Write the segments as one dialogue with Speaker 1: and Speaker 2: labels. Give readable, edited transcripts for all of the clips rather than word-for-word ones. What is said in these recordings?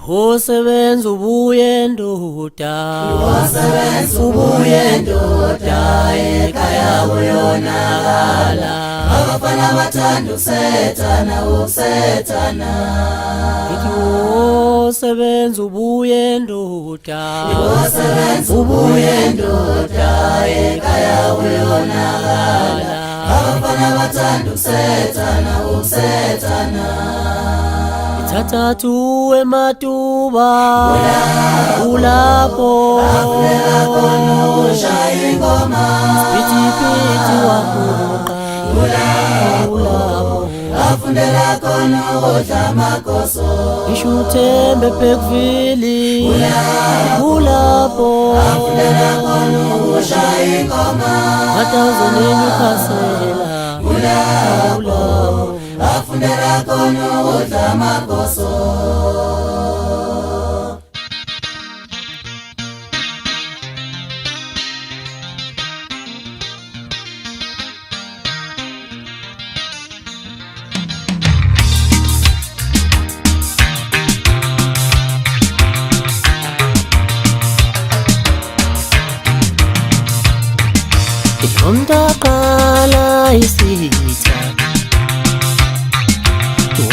Speaker 1: Wosebenza ubuye ndoda,
Speaker 2: wosebenza ubuye ndoda, ekhaya uyonakala. Abafana bathanda ukusethana, ukusethana.
Speaker 1: Wosebenza ubuye ndoda,
Speaker 2: wosebenza ubuye ndoda, ekhaya uyonakala. Abafana bathanda ukusethana, ukusethana.
Speaker 1: Thathathu ematuba ulapho
Speaker 2: afuneka khona ushaya ingoma,
Speaker 1: siphithiphithi wahuqa
Speaker 2: ulapho afundela khona ukudla amagoso,
Speaker 1: ishuthembe Bergville ulapho
Speaker 2: afundela khona ushaya ingoma,
Speaker 1: Matazoneni Khasela
Speaker 2: ulapho afundela khona ukudla amagoso.
Speaker 1: Umdaqala isitha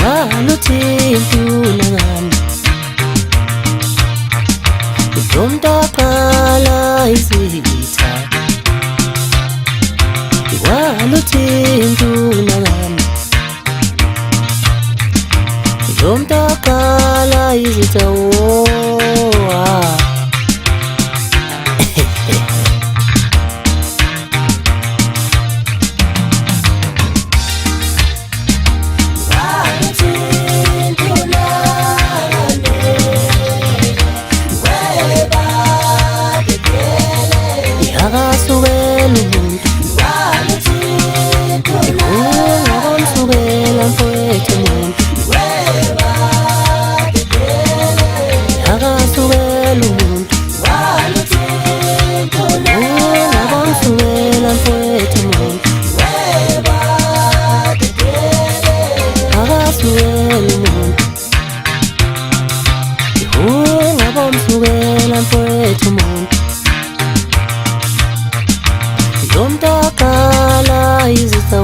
Speaker 1: waluthintu nangani umdaqala isitha waluthintu nangani umdaqala isitha Umdaqala izitha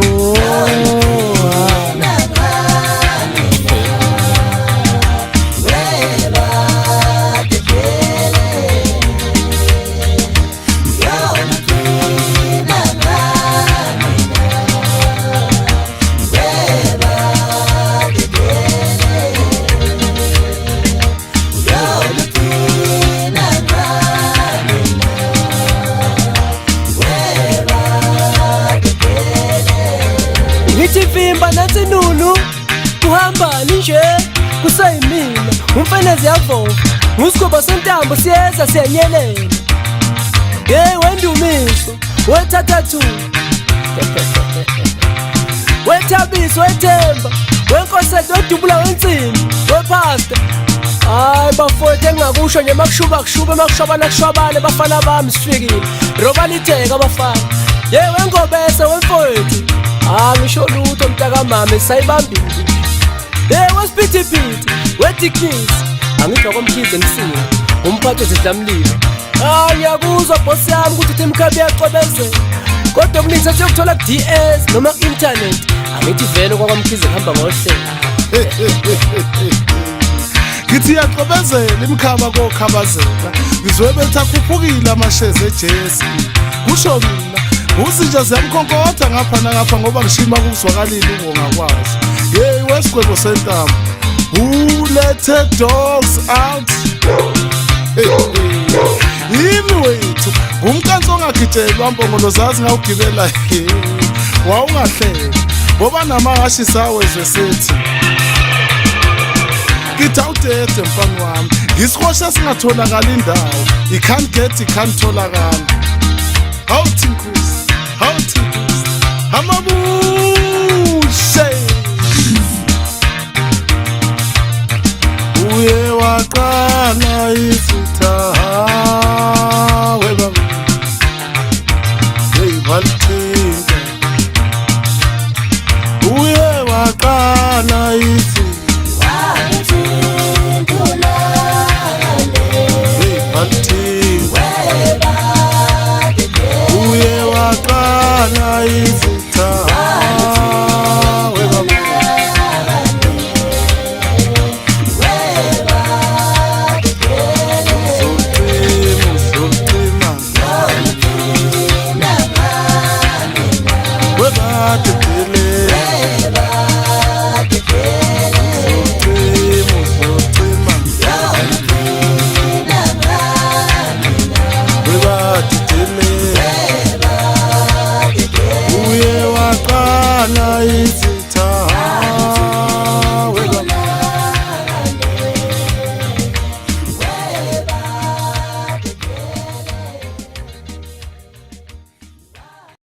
Speaker 1: Vimba nansi nunu kuhamba nje kusayimina umfenezi yavova ngusigaba sentambo siyeza siyanyelela hey wendumiso wethathathu wethabiso wethemba wenkosethi wedubula wensimbi wepasta hayi bafowethu engingakusho nje makushuba kushuba makushobana kushobane bafana bami sifikile roba litheka abafana hey wengobese wemfowethu ngisho lutho mntakamama sayibambile hey wesiphithiphithi wedikisi angidwa komkhize emsini umphathi wezidlamlilo ngiyakuzwa bosi yami ukuthi imikhabi iyacobezela kodwa okuningi sesiyokuthola ku-DS noma ku-internet angithi vele kwakwamkhize kuhamba ngohlelo
Speaker 3: ngithi iyacobezela imikhaba kokhabazela ngizwe bethi akhuphukile amashezi ejesi kusho mina uzinja ziyamkhonkotha ngapha nangapha ngoba ngishima kuzwakalile ungakwazi hey wesigwebo sentambo lethe dogs out yimi wethu ngumkanso ongagitshelwa mbongolo zazi ngawugibela wawungahleka ngoba namahashi sawezwe sethi ngithawudede mfana wami ngisikhosha singatholakala indawo can't tholakala awuthi nkosi awuthi nkosi amabushe uye waqala izitha weba hey balthinga uye waqala izitha
Speaker 2: Walithinta
Speaker 3: nice